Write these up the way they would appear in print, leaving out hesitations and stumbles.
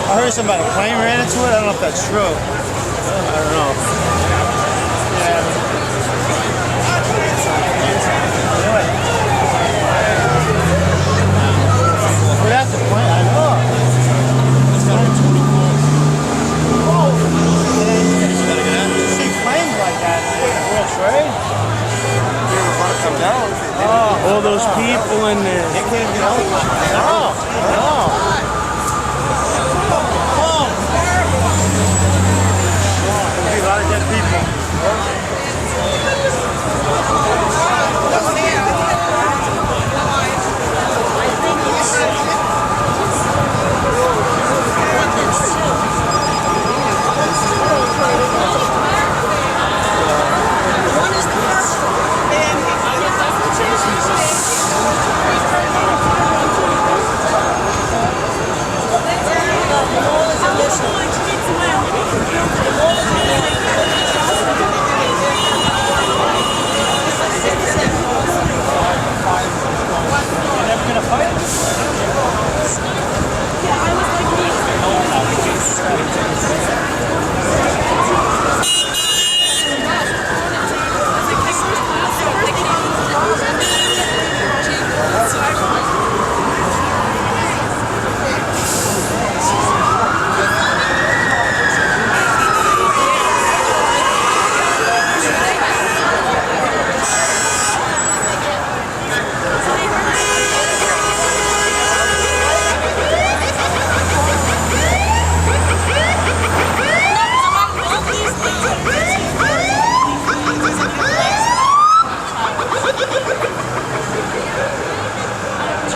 I heard somebody a plane ran into it. I don't know if that's true. I don't know. Yeah. Well, that's a plane. I know. See planes like that in the World Trade? Come down. Oh, all those people in there. They can't get out. No. There'll be a lot of dead people.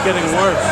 Getting worse.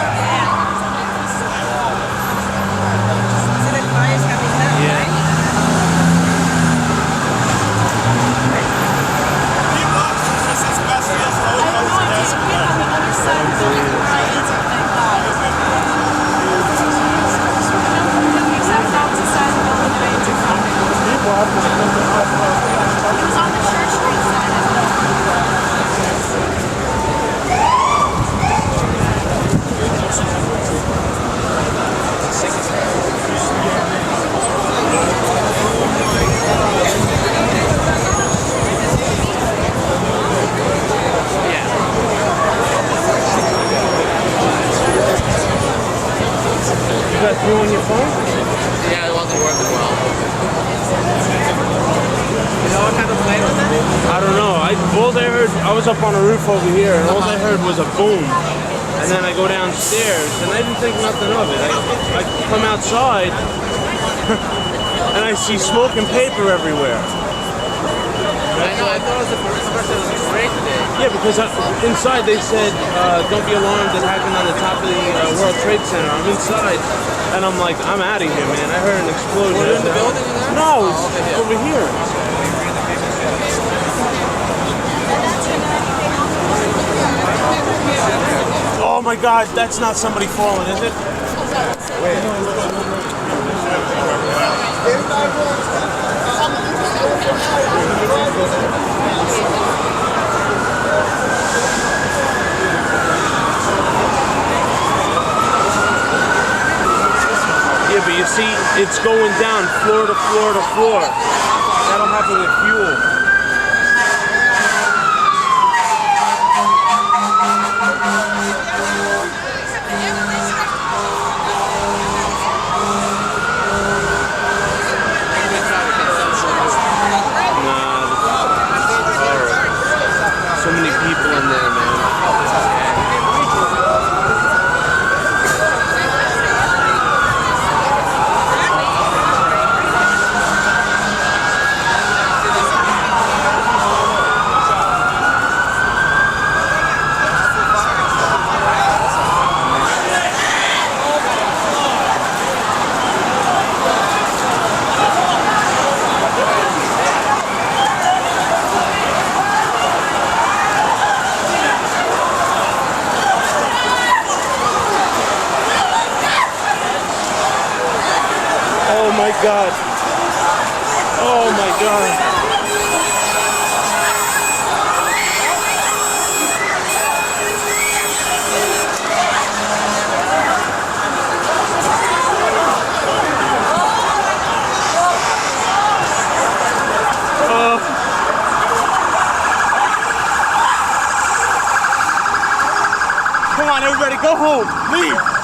You got through on your phone? Yeah, it wasn't working well. You know what kind of plane was that? I don't know. All I heard, I was up on a roof over here, and all I heard was a boom. And then I go downstairs, and I didn't think nothing of it. I come outside, and I see smoke and paper everywhere. I know, I thought it was the first person that was great today. Yeah, because inside they said, don't be alarmed, it happened on the top of the World Trade Center. I'm inside, and I'm like, I'm out of here, man. I heard an explosion. Were you in the building in there? No, it's over here. Oh my God, that's not somebody falling, is it? Wait. Yeah, but you see, it's going down floor to floor to floor. That'll happen with fuel. So many people in there, man. god. Oh my god. Come on, everybody, go home. Leave.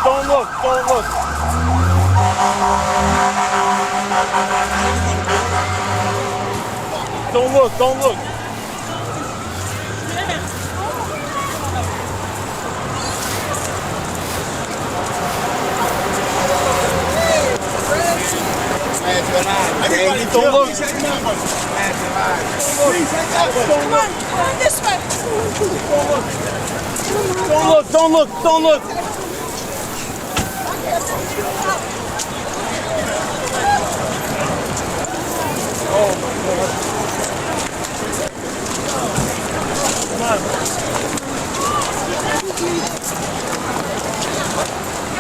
Don't look, don't look. Don't look, don't look. Everybody, don't look. Come on, this way. Don't look, don't look, don't look. Oh my God. Come on.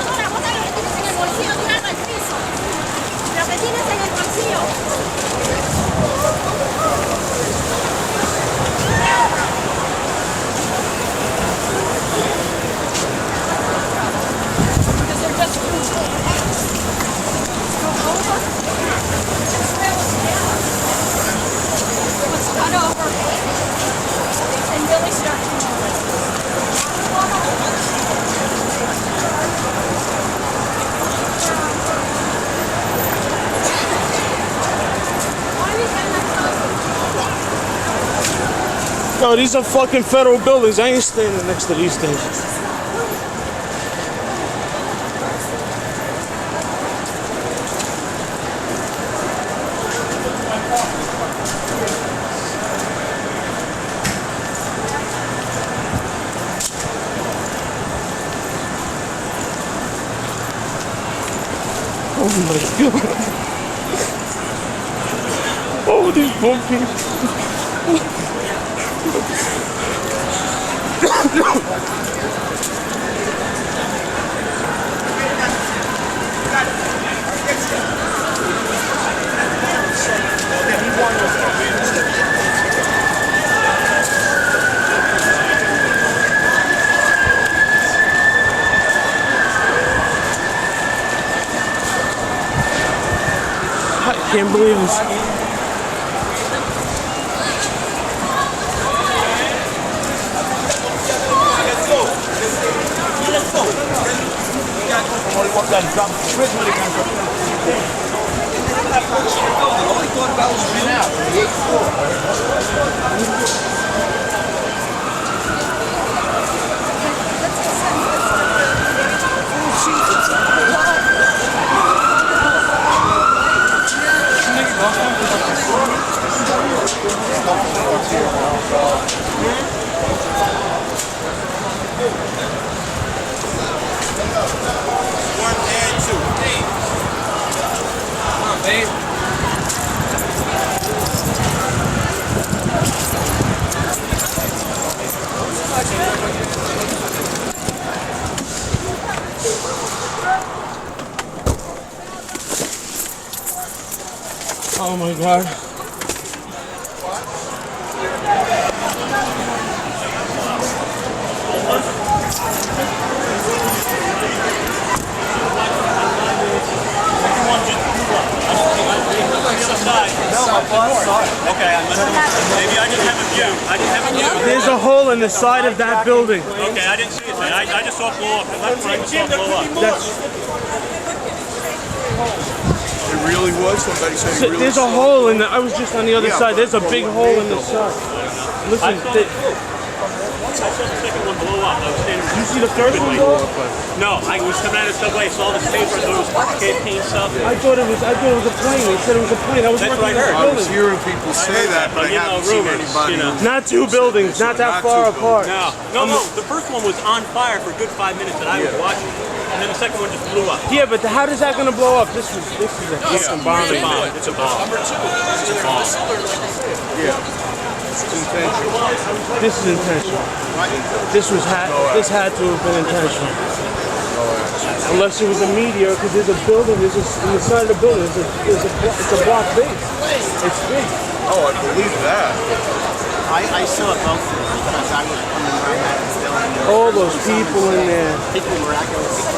Ahora, vos sabés lo que tienes en el bolsillo, tirarlo al piso. Lo que tienes en el bolsillo. Cut over and really start to Yo, these are fucking federal buildings. I ain't standing next to these things. Oh my god. Oh, these bumpy. I can't believe this. Oh my god. Maybe I didn't have a view. I didn't have a view. There's a hole in the side of that building. Okay, I didn't see it. I just saw it blow up. I just saw it blow up. It really was? Somebody said it really There's a hole in the. I was just on the other side. There's a big hole in the side. Listen, I saw the second one blow up. I was standing. you see the first one blow up? No, I was coming out of the subway, saw this paper, I thought it was kid paint stuff. I thought it was a plane. They said it was a plane. I was That's working what I in heard. the I was building. hearing people say that, but I haven't seen anybody. Not two buildings, not that Not far two apart. No, the first one was on fire for a good 5 minutes that I was watching. and then the second one just blew up. Yeah, but how is that gonna blow up? This is a fucking bomb. It's a bomb. It's a bomb. Number two. It's a bomb. Yeah. It's intentional. This is intentional. This had to have been intentional. Unless it was a meteor, because there's a building. On the side of the building. It's a block base. It's big. Oh, I believe that. I saw both of them because I was coming around that building. All those people in there. People miraculously.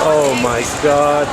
Oh my God.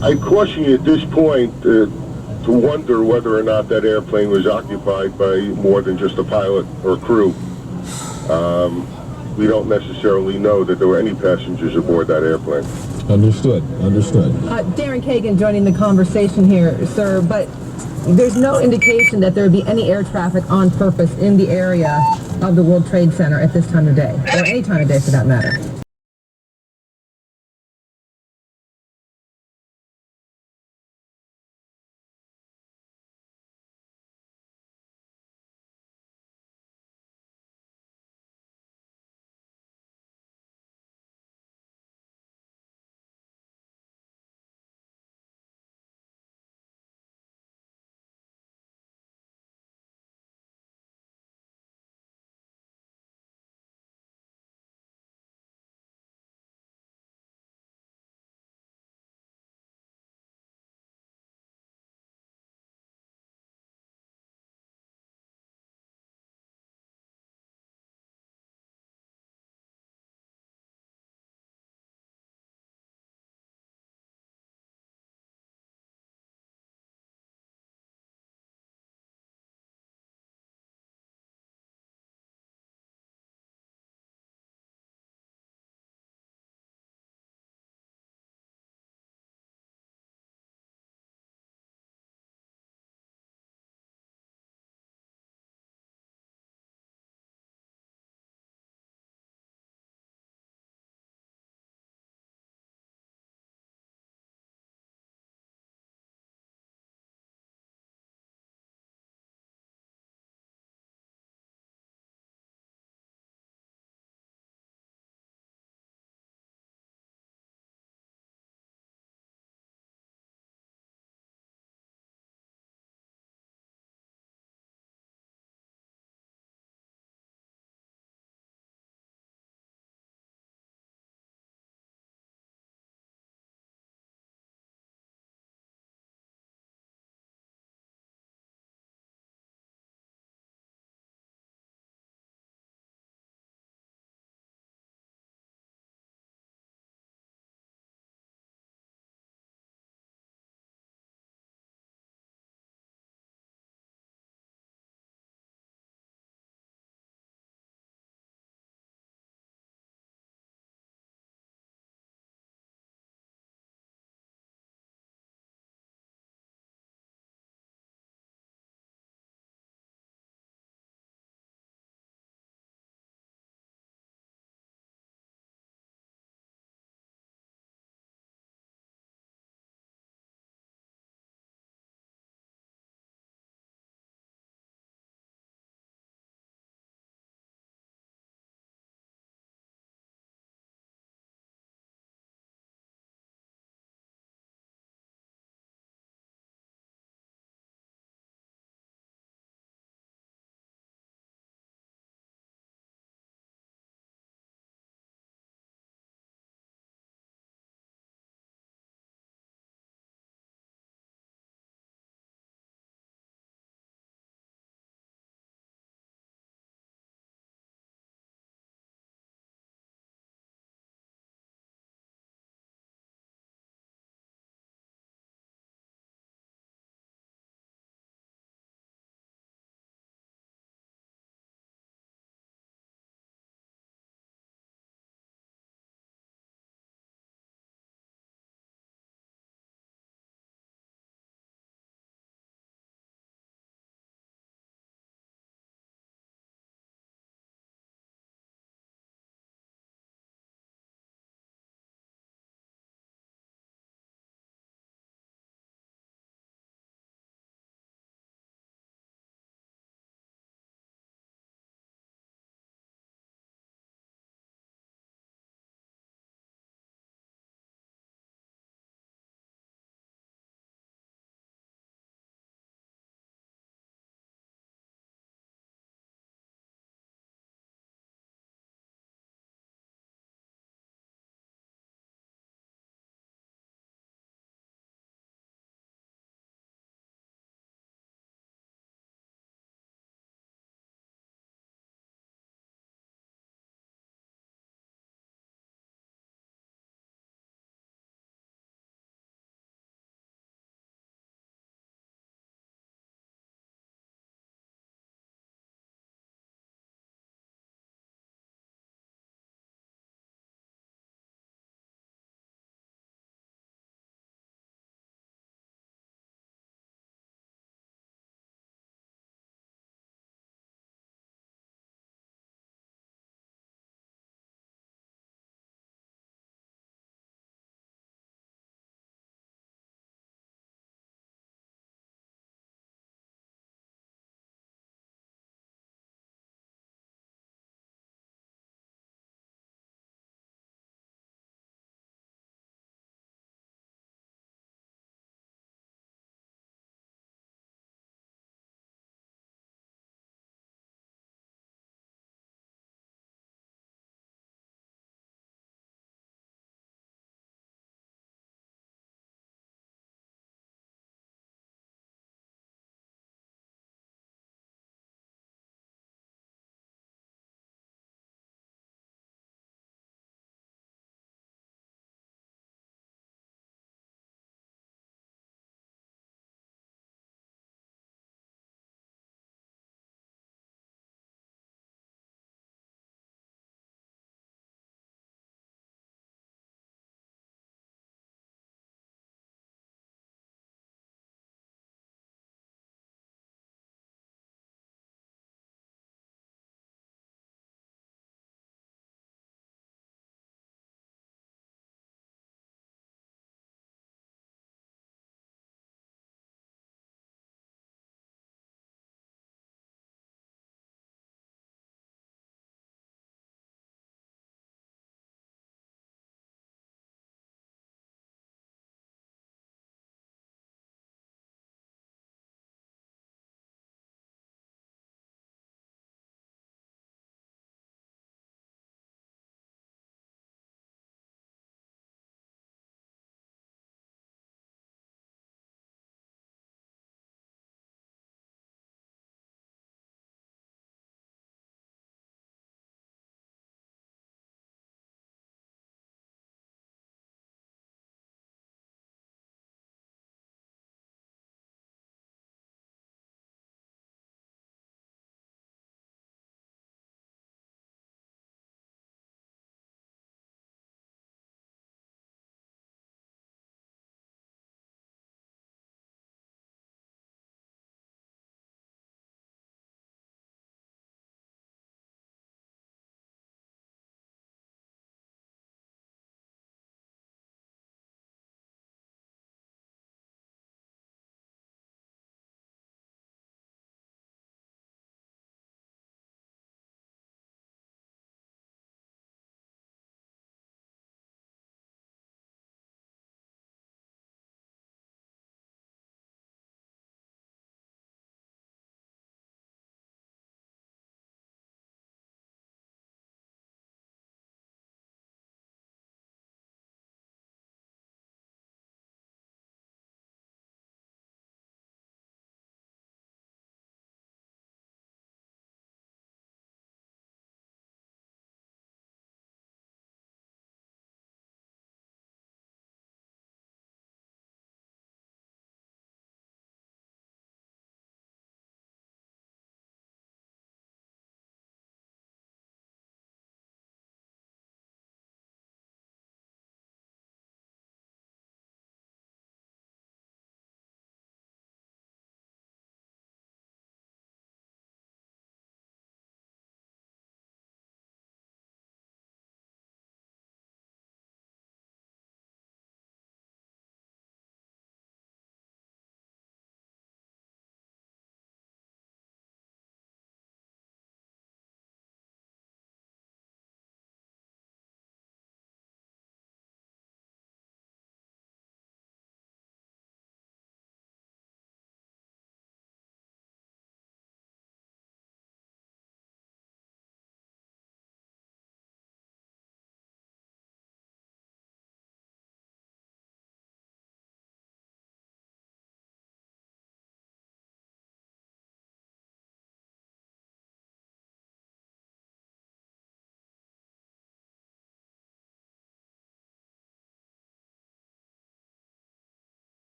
I caution you at this point to wonder whether or not that airplane was occupied by more than just a pilot or crew. We don't necessarily know that there were any passengers aboard that airplane. Understood. Darren Kagan joining the conversation here, sir, but there's no indication that there would be any air traffic on purpose in the area of the World Trade Center at this time of day, or any time of day for that matter.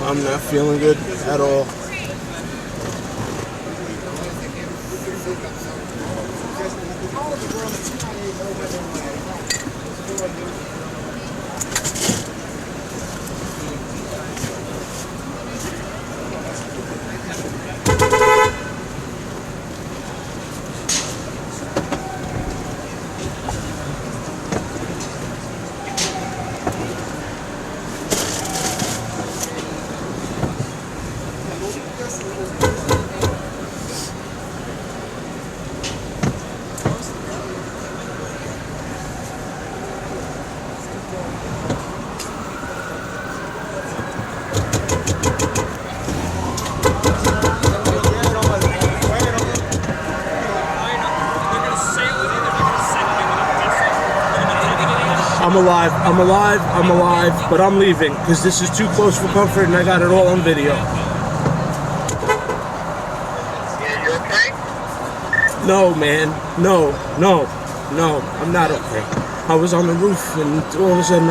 I'm not feeling good at all. I'm alive, but I'm leaving because this is too close for comfort and I got it all on video. Yeah, you okay? No, man. No, I'm not okay. I was on the roof and all of a sudden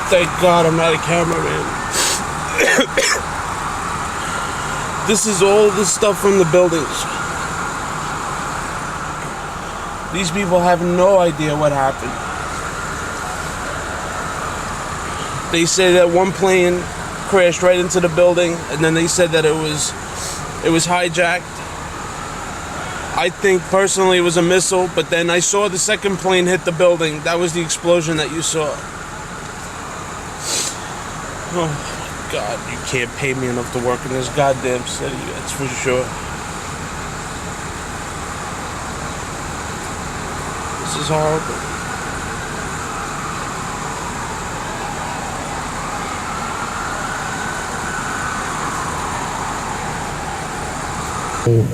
Thank God I'm not a cameraman. This is all the stuff from the buildings. These people have no idea what happened. They say that one plane crashed right into the building, and then they said that it was hijacked. I think personally it was a missile, but then I saw the second plane hit the building. That was the explosion that you saw. Oh my God, you can't pay me enough to work in this goddamn city, that's for sure. This is horrible.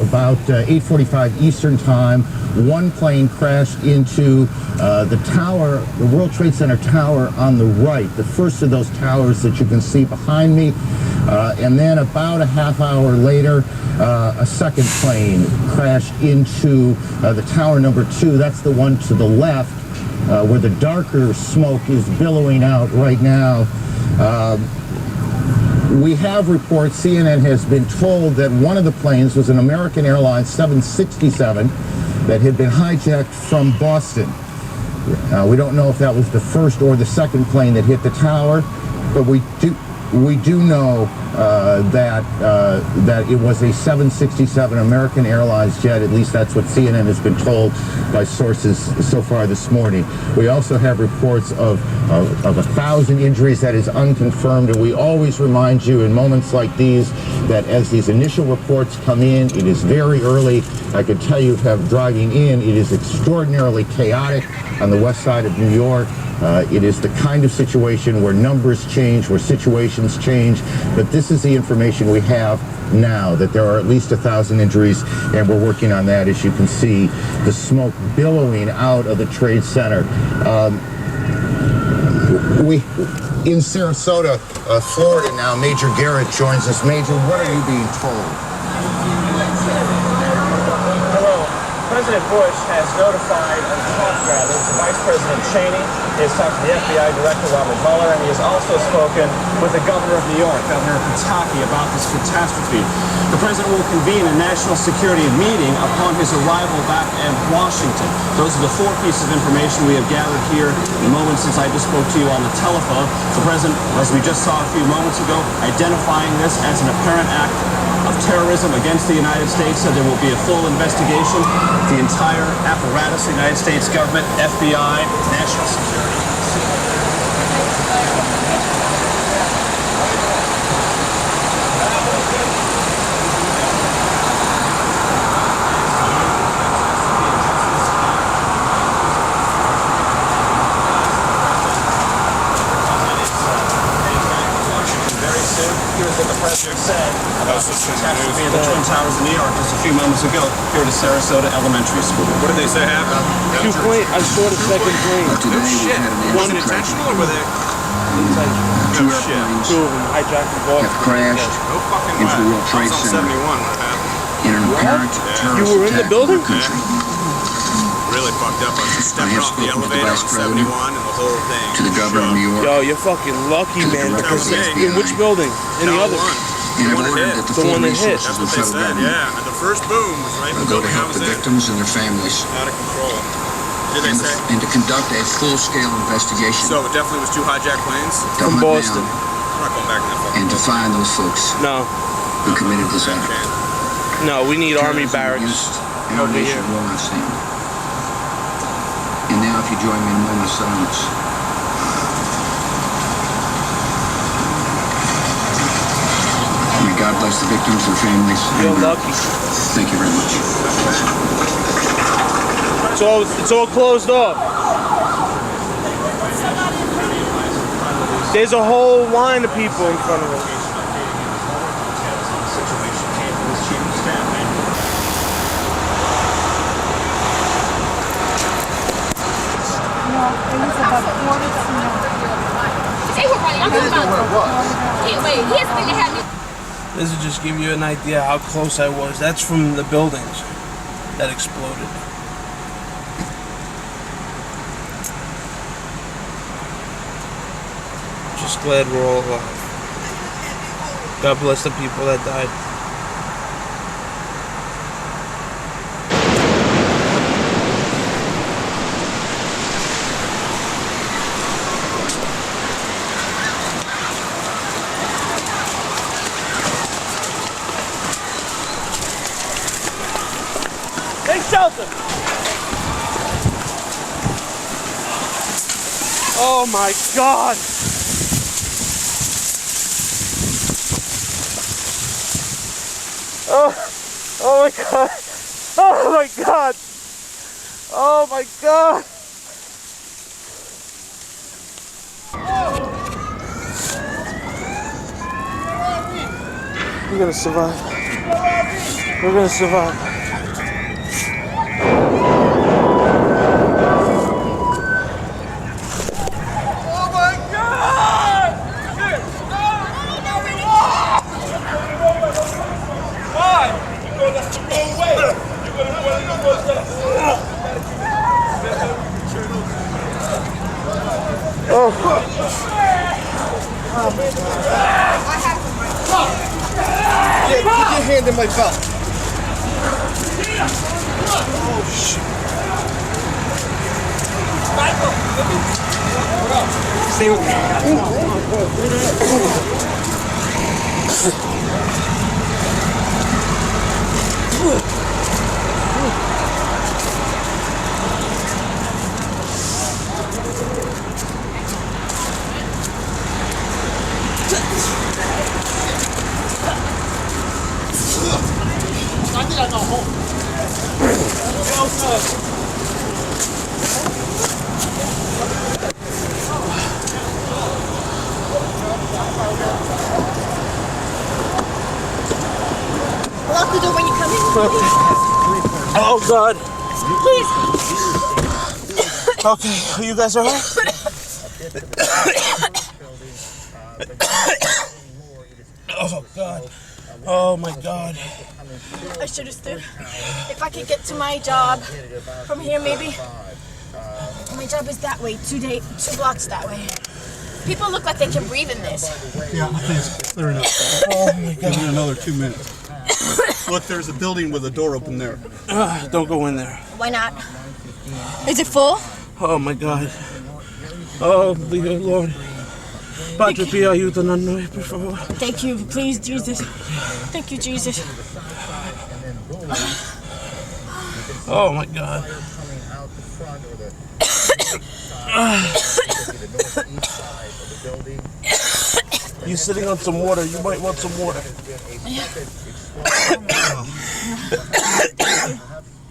About 8:45 Eastern Time, one plane crashed into the tower, the World Trade Center tower on the right, the first of those towers that you can see behind me. And then about a half hour later, a second plane crashed into the tower number 2. That's the one to the left, where the darker smoke is billowing out right now. We have reports, CNN has been told that one of the planes was an American Airlines 767 that had been hijacked from Boston. We don't know if that was the first or the second plane that hit the tower, but we do know that it was a 767 American Airlines jet. At least that's what CNN has been told by sources so far this morning. We also have reports of 1,000 injuries. That is unconfirmed, and we always remind you in moments like these that as these initial reports come in, it is very early. I can tell you, driving in, it is extraordinarily chaotic on the west side of New York. It is the kind of situation where numbers change, where situations change, but this is the information we have now, that there are at least 1,000 injuries, and we're working on that. As you can see, the smoke billowing out of the Trade Center. In Sarasota, Florida now, Major Garrett joins us. Major, what are you being told? President Bush has notified, or talked rather, to Vice President Cheney. He has talked to the FBI Director Robert Mueller, and he has also spoken with the Governor of New York, Governor Pataki, about this catastrophe. The President will convene a national security meeting upon his arrival back in Washington. Those are the 4 pieces of information we have gathered here in the moments since I just spoke to you on the telephone. The President, as we just saw a few moments ago, identifying this as an apparent act of terrorism against the United States, said there will be a full investigation. The entire apparatus, the United States government, FBI, national security. Here's what the President said about this catastrophe in the Twin Towers in New York just a few moments ago here at Sarasota Elementary School. What did they say happened? 2 planes. I saw the second plane. No shit. Was it intentional or were they? Two airplanes 2 of them hijacked the Boston. have crashed No fucking into the way. World Trade I was on Center 71 when it happened. in an apparent terrorist You were in the attack building? on the country. Really fucked up. I was just stepping have off the spoken to the elevator Vice on President, 71 and the whole thing. To the Governor of New York, Yo, you're fucking lucky, man. Because FBI. in which building? In the other? and have one that ordered hit. that the The full one that hit. resources That's of what the they federal said, government yeah. And the first boom was right in the go to building I help was the in. victims and their families, Out of control. Did they say? and to conduct a full-scale investigation So it definitely was 2 hijacked planes? to From hunt Boston. down I'm not going back in that fucking and to building. find those folks No. who committed this act. Okay. No, we need army Terrorism barracks against our over nation here. will not stand. And now, if you join me in a moment of silence. May God bless the victims, their families. You're and lucky. Thank you very much. It's all closed off. There's a whole line of people in front of us. They were running. I'm talking about. Wait, here's the thing that had me. This will just give you an idea how close I was. That's from the buildings that exploded. glad we're all alive. God bless the people that died. Take shelter! Oh my God! Oh my God! Oh my God! Oh my God! We're gonna survive. We're gonna survive. Yeah, put your hand in my belt. Stay with me. I think I go home. Lock the door when you come in. Oh God! Please. Okay, are you guys alright? Oh God! Oh my God! I should have stood. If I could get to my job from here, maybe. My job is that way, 2 blocks that way. People look like they can breathe in this. Yeah, I think it's clear enough. Oh my God! Give me another 2 minutes. Look, there's a building with a door open there. Don't go in there. Why not? Is it full? Oh my God! Oh dear Lord! Padre Pio, ayúdanos a noi, por favor. Thank you, please, Jesus. Thank you, Jesus. Oh my God! You're sitting on some water. You might want some water.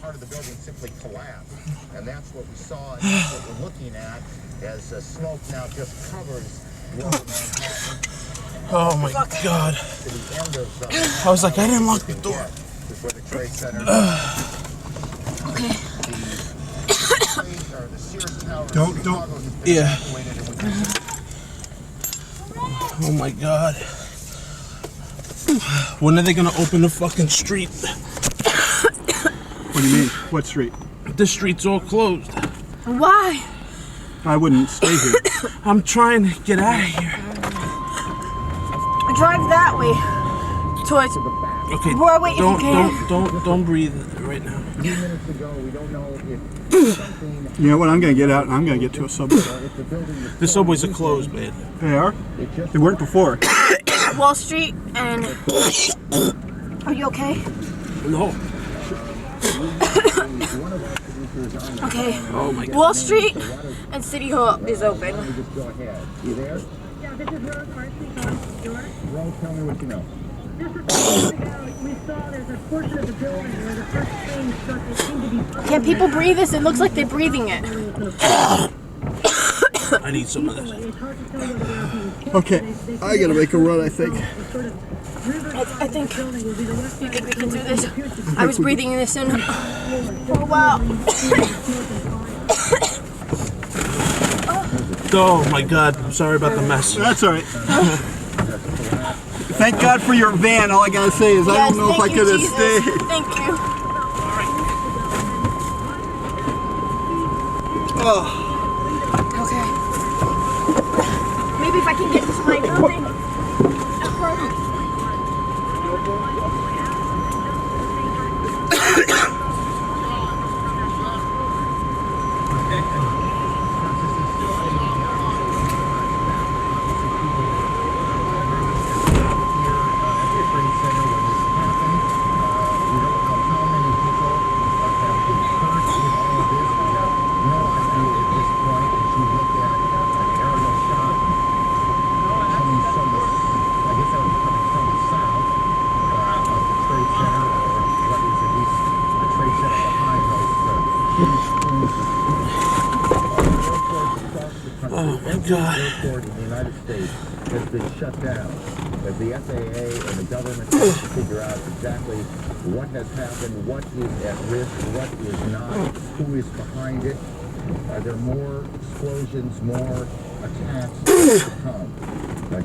Part of the building simply collapsed, and that's what we saw, and that's what we're looking at as smoke now just covers lower Manhattan. Oh my God! To the end of I was like, I didn't lock the door. before the Trade Center. Okay. The Sears Tower Don't. Yeah. Oh my God! When are they gonna open the fucking street? What do you mean? What street? The street's all closed. Why? I wouldn't stay here. I'm trying to get out of here. Drive that way. Towards. Okay. Broadway, if you can. Don't breathe right now. You know what? I'm gonna get out and I'm gonna get to a subway. The subways are closed, man. They are? They weren't before. Wall Street and. Are you okay? No. Okay. Oh my God. Wall Street and City Hall is open. Tell me what you know. Can people breathe this? It looks like they're breathing it. I need some of this. Okay, I gotta make a run, I think. I think. You think we can do this? I was breathing this in for a while. Oh my God! I'm sorry about the mess. That's all right. Thank God for your van. All I gotta say is I don't know if I could have stayed. Thank you. Oh, Okay. Maybe if I I can get to my building. Oh my God. Airport in the United States has been shut down as the FAA and the government tries to figure out exactly what has happened, what is at risk, what is not, who is behind it. Are there more explosions, more attacks to come?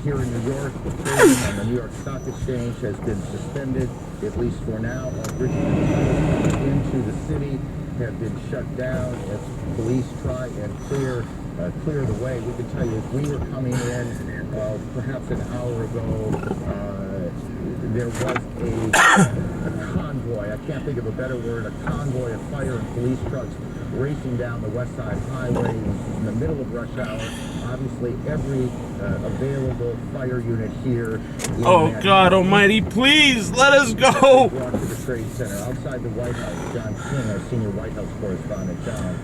Here in New York, the trading on the New York Stock Exchange has been suspended, at least for now. All bridges into the city have been shut down as police try and clear the way. We can tell you, if we were coming in perhaps an hour ago, there was a convoy, I can't think of a better word, a convoy of fire and police trucks racing down the West Side Highway in the middle of rush hour. Obviously, every available fire unit here. Oh God Almighty! Please let us go. Brought to the Trade Center outside the White House. John King, our senior White House correspondent. John.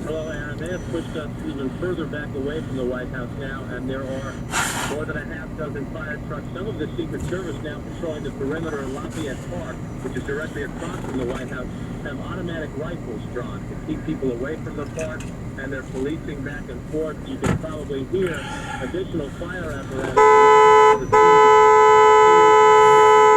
Hello, Aaron. They have pushed us even further back away from the White House now, and there are more than a half dozen fire trucks. Some of the Secret Service now patrolling the perimeter in Lafayette Park, which is directly across from the White House, have automatic rifles drawn to keep people away from the park, and they're policing back and forth. You can probably hear additional fire apparatus.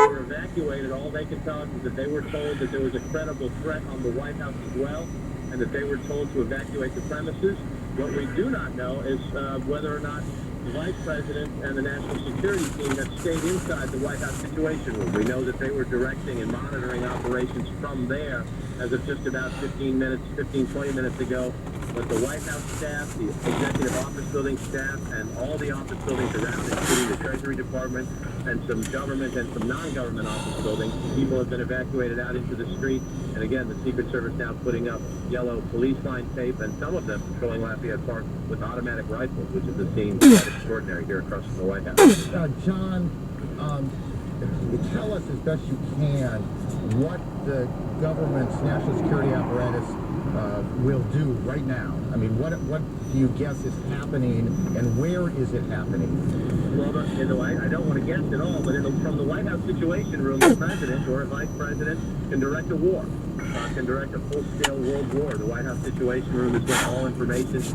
Were evacuated. All they can tell us is that they were told that there was a credible threat on the White House as well, and that they were told to evacuate the premises. What we do not know is whether or not the Vice President and the National Security Team have stayed inside the White House Situation Room. We know that they were directing and monitoring operations from there as of just about 20 minutes ago. But the White House staff, the Executive Office Building staff, and all the office buildings around, including the Treasury Department and some government and some non-government office buildings, people have been evacuated out into the street. And again, the Secret Service now putting up yellow police line tape, and some of them patrolling Lafayette Park with automatic rifles, which is a scene quite extraordinary here across from the White House. John, tell us as best you can what the government's national security apparatus will do right now. I mean, what do you guess is happening, and where is it happening? Well, I don't want to guess at all, but from the White House Situation Room, the president or a vice president can direct a war, can direct a full-scale world war. The White House Situation Room is where all information is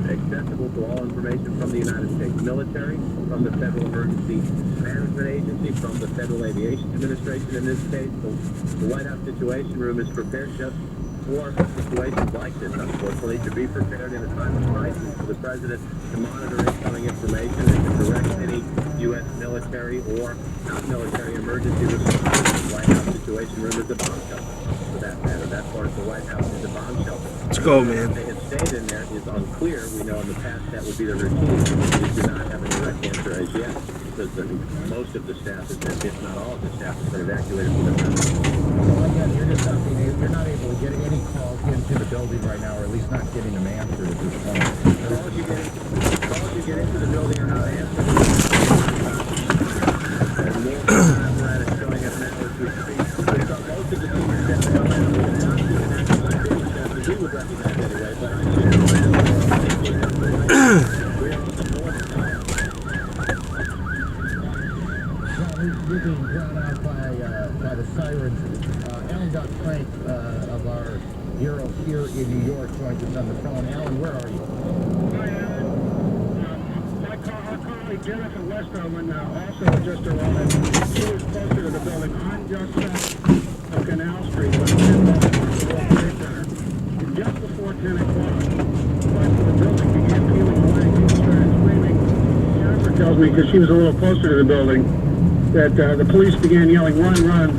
accessible to all information from the United States military, from the Federal Emergency Management Agency, from the Federal Aviation Administration. In this case, the White House Situation Room is prepared just for situations like this, unfortunately, to be prepared in a time of crisis for the president to monitor incoming information and to direct any U.S. military or non-military emergency response. The White House Situation Room is a bomb shelter, for that matter. That part of the White House is a bomb shelter. Let's go, man. If they had stayed in there is unclear. We know in the past that would be the routine. We do not have a direct answer as yet, because most of the staff has been, if not all of the staff, has been evacuated from the president. Well, again, you're not able to get any calls into the building right now, or at least not getting them answered at this point. Calls you get into the building are not answered. And more apparatus showing up now as we speak. Most of the senior staff are not even national security staff that we would recognize anyway, but I should we are on the north side. We're being drowned out by the sirens. Alan Frank of our bureau here in New York joins us on the phone. Alan, where are you? Hi, Alan. Our colleague Jennifer Westerman also just arrived. She was closer to the building. I'm just south of Canal Street, but I'm in the World Trade Center. Just before 10 o'clock, the building began peeling away. People started screaming. Jennifer tells me, because she was a little closer to the building, that the police began yelling, "Run, run!"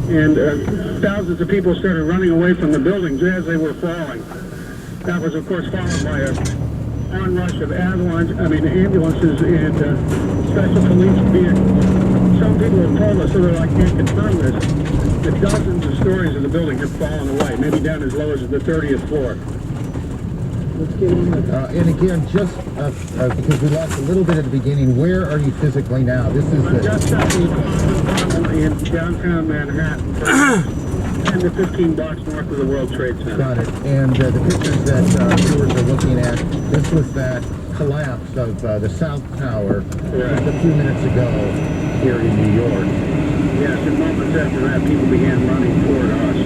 And thousands of people started running away from the buildings as they were falling. That was, of course, followed by a onrush of ambulances and special police vehicles. Some people have told us, although I can't confirm this, that dozens of stories of the building have fallen away, maybe down as low as the 30th floor. And again, just because we lost a little bit at the beginning, where are you physically now? This is I'm just in downtown Manhattan, 10 to 15 blocks north of the World Trade Center. Got it. And the pictures that viewers are looking at, this was that collapse of the South Tower just a few minutes ago here in New York. Yes, and moments after that, people began running toward us.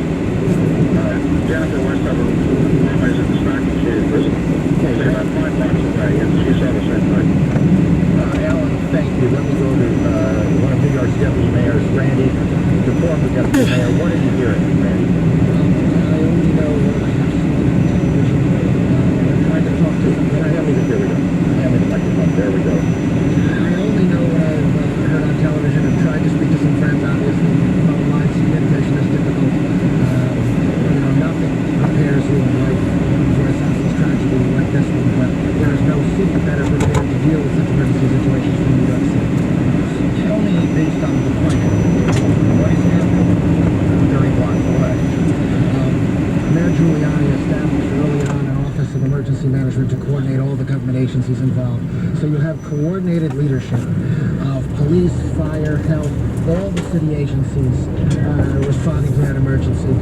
Jennifer Westover, mom is in the stock exchange prison. She's about 5 blocks away, and she saw the same thing. Alan, thank you. Let me go to one of New York's deputy mayors, Randy, the former deputy mayor. What are you hearing, Randy? I only know what I have seen on television. I'm trying to talk to somebody. Hand me the microphone. There we go. I only know what I've heard on television and tried to speak to some friends, obviously. Phone lines, communication is difficult. Nothing prepares you in life for a senseless tragedy like this one, but there is no city better prepared to deal with such emergency situations than New York City. Tell me, based on the plan, what is happening 30 blocks away? Mayor Giuliani established early on an Office of Emergency Management to coordinate all the government agencies involved. So you have coordinated leadership of police, fire, health, all the city agencies responding to that emergency.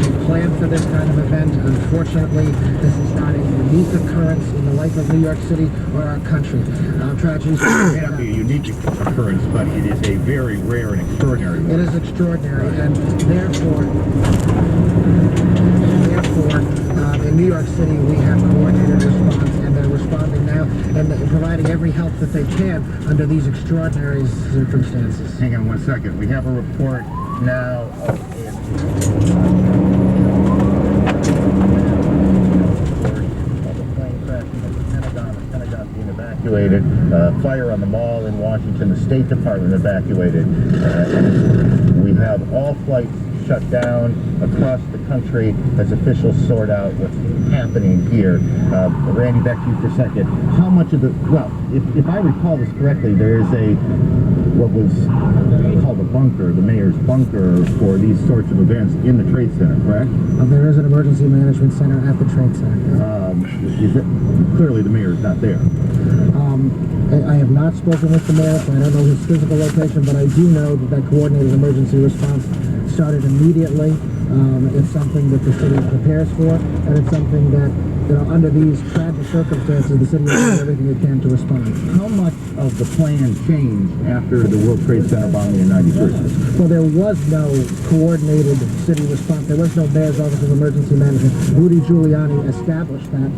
They planned for this kind of event. Unfortunately, this is not a unique occurrence in the life of New York City or our country. Tragedies It may not be a unique occurrence, but it is a very rare and extraordinary one. It is extraordinary, and therefore, in New York City, we have coordinated response, and they're responding now and providing every help that they can under these extraordinary circumstances. Hang on 1 second. We have a report now of a plane crashing at the Pentagon being evacuated, fire on the mall in Washington, the State Department evacuated. We have all flights shut down across the country as officials sort out what's happening here. Randy, back to you for a second. How much of the, well, if I recall this correctly, there is what was called a bunker, the mayor's bunker for these sorts of events in the Trade Center, correct? There is an emergency management center at the Trade Center. Clearly the mayor is not there. I have not spoken with the mayor, so I don't know his physical location, but I do know that coordinated emergency response started immediately. It's something that the city prepares for, and it's something that, under these tragic circumstances, the city is doing everything it can to respond. How much of the plan changed after the World Trade Center bombing in '93? Well, there was no coordinated city response. There was no Mayor's Office of Emergency Management. Rudy Giuliani established that.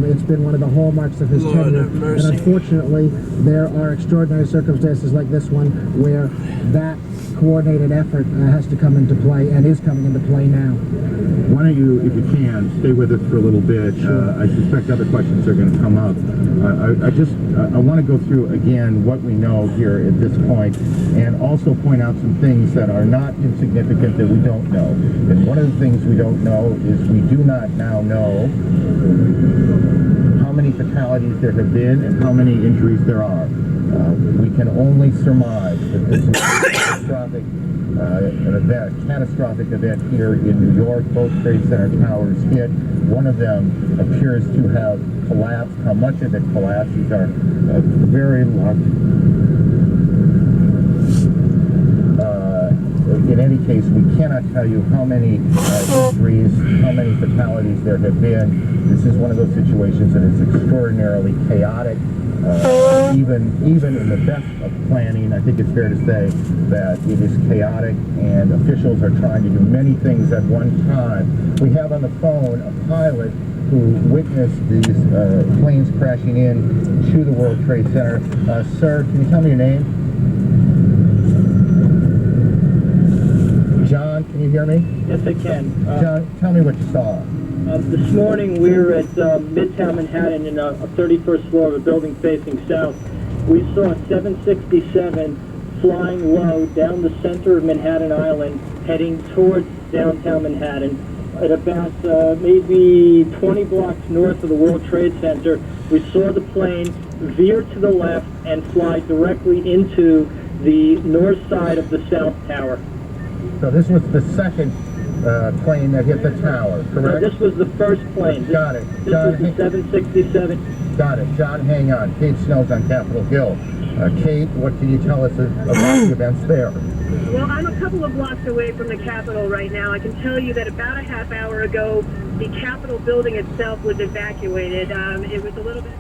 It's been one of the hallmarks of his tenure. And unfortunately, there are extraordinary circumstances like this one where that coordinated effort has to come into play and is coming into play now. Why don't you, if you can, stay with us for a little bit. Sure. I suspect other questions are going to come up. I want to go through again what we know here at this point, and also point out some things that are not insignificant that we don't know. And one of the things we don't know is we do not now know how many fatalities there have been and how many injuries there are. We can only surmise that this is a catastrophic event here in New York. Both Trade Center towers hit. One of them appears to have collapsed. How much of it collapsed? These are very large. In any case, we cannot tell you how many injuries, how many fatalities there have been. This is one of those situations that is extraordinarily chaotic. Even in the best of planning, I think it's fair to say that it is chaotic, and officials are trying to do many things at one time. We have on the phone a pilot who witnessed these planes crashing in to the World Trade Center. Sir, can you tell me your name? John, can you hear me? Yes, I can. John, tell me what you saw. This morning we were at Midtown Manhattan in a 31st floor of a building facing south. We saw a 767 flying low down the center of Manhattan Island, heading towards downtown Manhattan. at about maybe 20 blocks north of the World Trade Center. We saw the plane veer to the left and fly directly into the north side of the South Tower. So this was the second plane that hit the tower, correct? No, this was the first plane. Got it. This was the 767. Got it. John, hang on. Kate Snell's on Capitol Hill. Kate, what can you tell us about the events there? Well, I'm a couple of blocks away from the Capitol right now. I can tell you that about a half hour ago, the Capitol building itself was evacuated. It was a little bit...